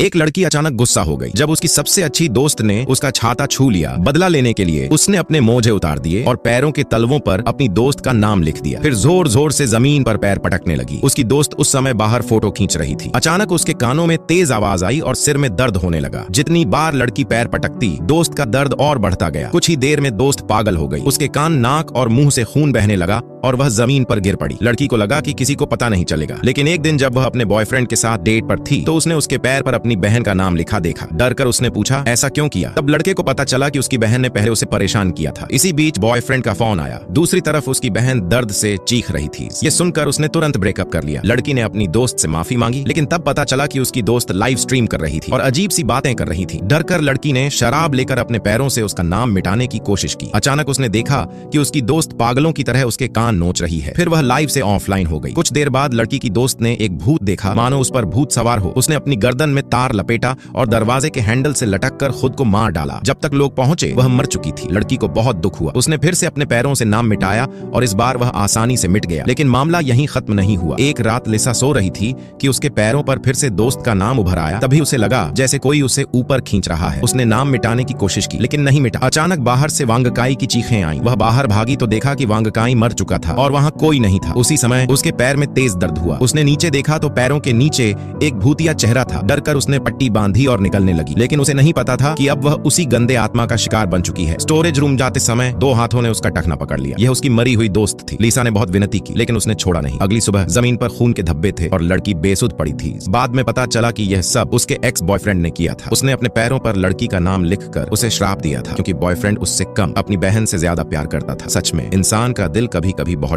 एक लड़की अचानक गुस्सा हो गई जब उसकी सबसे अच्छी दोस्त ने उसका छाता छू लिया। बदला लेने के लिए उसने अपने मोजे उतार दिए और पैरों के तलवों पर अपनी दोस्त का नाम लिख दिया। फिर जोर जोर से जमीन पर पैर पटकने लगी। उसकी दोस्त उस समय बाहर फोटो खींच रही थी। अचानक उसके कानों में तेज आवाज आई और सिर में दर्द होने लगा। जितनी बार लड़की पैर पटकती, दोस्त का दर्द और बढ़ता गया। कुछ ही देर में दोस्त पागल हो गई। उसके कान, नाक और मुंह से खून बहने लगा और वह जमीन पर गिर पड़ी। लड़की को लगा कि किसी को पता नहीं चलेगा, लेकिन एक दिन जब वह अपने बॉयफ्रेंड के साथ डेट पर थी तो उसने उसके पैर पर अपनी बहन का नाम लिखा देखा। डर कर उसने पूछा, ऐसा क्यों किया? तब लड़के को पता चला कि उसकी बहन ने पहले उसे परेशान किया था। इसी बीच बॉयफ्रेंड का फोन आया। दूसरी तरफ उसकी बहन दर्द से चीख रही थी। ये सुनकर उसने तुरंत ब्रेकअप कर लिया। लड़की ने अपनी दोस्त से माफी मांगी, लेकिन तब पता चला कि उसकी दोस्त लाइव स्ट्रीम कर रही थी और अजीब सी बातें कर रही थी। डर कर लड़की ने शराब लेकर अपने पैरों से उसका नाम मिटाने की कोशिश की। अचानक उसने देखा कि उसकी दोस्त पागलों की तरह उसके कान नोच रही है। फिर वह लाइव से ऑफलाइन हो गई। कुछ देर बाद लड़की की दोस्त ने एक भूत देखा, मानो उस पर भूत सवार हो। उसने अपनी गर्दन में तार लपेटा और दरवाजे के हैंडल से लटक कर खुद को मार डाला। जब तक लोग पहुंचे वह मर चुकी थी। लड़की को बहुत दुख हुआ। उसने फिर से अपने पैरों से नाम मिटाया और इस बार वह आसानी से मिट गया। लेकिन मामला यहीं खत्म नहीं हुआ। एक रात लिसा सो रही थी कि उसके पैरों पर फिर से दोस्त का नाम उभर आया। तभी उसे लगा जैसे कोई उसे ऊपर खींच रहा है। उसने नाम मिटाने की कोशिश की, लेकिन नहीं मिटा। अचानक बाहर से वांगकाई की चीखें आईं। वह बाहर भागी तो देखा कि वांगकाई मर चुका था और वहां कोई नहीं था। उसी समय उसके पैर में तेज दर्द हुआ। उसने नीचे देखा तो पैरों के नीचे एक भूतिया चेहरा था। डरकर उसने पट्टी बांधी और निकलने लगी, लेकिन उसे नहीं पता था कि अब वह उसी गंदे आत्मा का शिकार बन चुकी है। स्टोरेज रूम जाते समय दो हाथों ने उसका टखना पकड़ लिया। यह उसकी मरी हुई दोस्त थी। लिसा ने बहुत विनती की, लेकिन उसने छोड़ा नहीं। अगली सुबह जमीन पर खून के धब्बे थे और लड़की बेसुध पड़ी थी। बाद में पता चला कि यह सब उसके एक्स बॉयफ्रेंड ने किया था। उसने अपने पैरों पर लड़की का नाम लिखकर उसे श्राप दिया था, क्योंकि बॉयफ्रेंड उससे कम अपनी बहन से ज्यादा प्यार करता था। सच में इंसान का दिल कभी कभी बहुत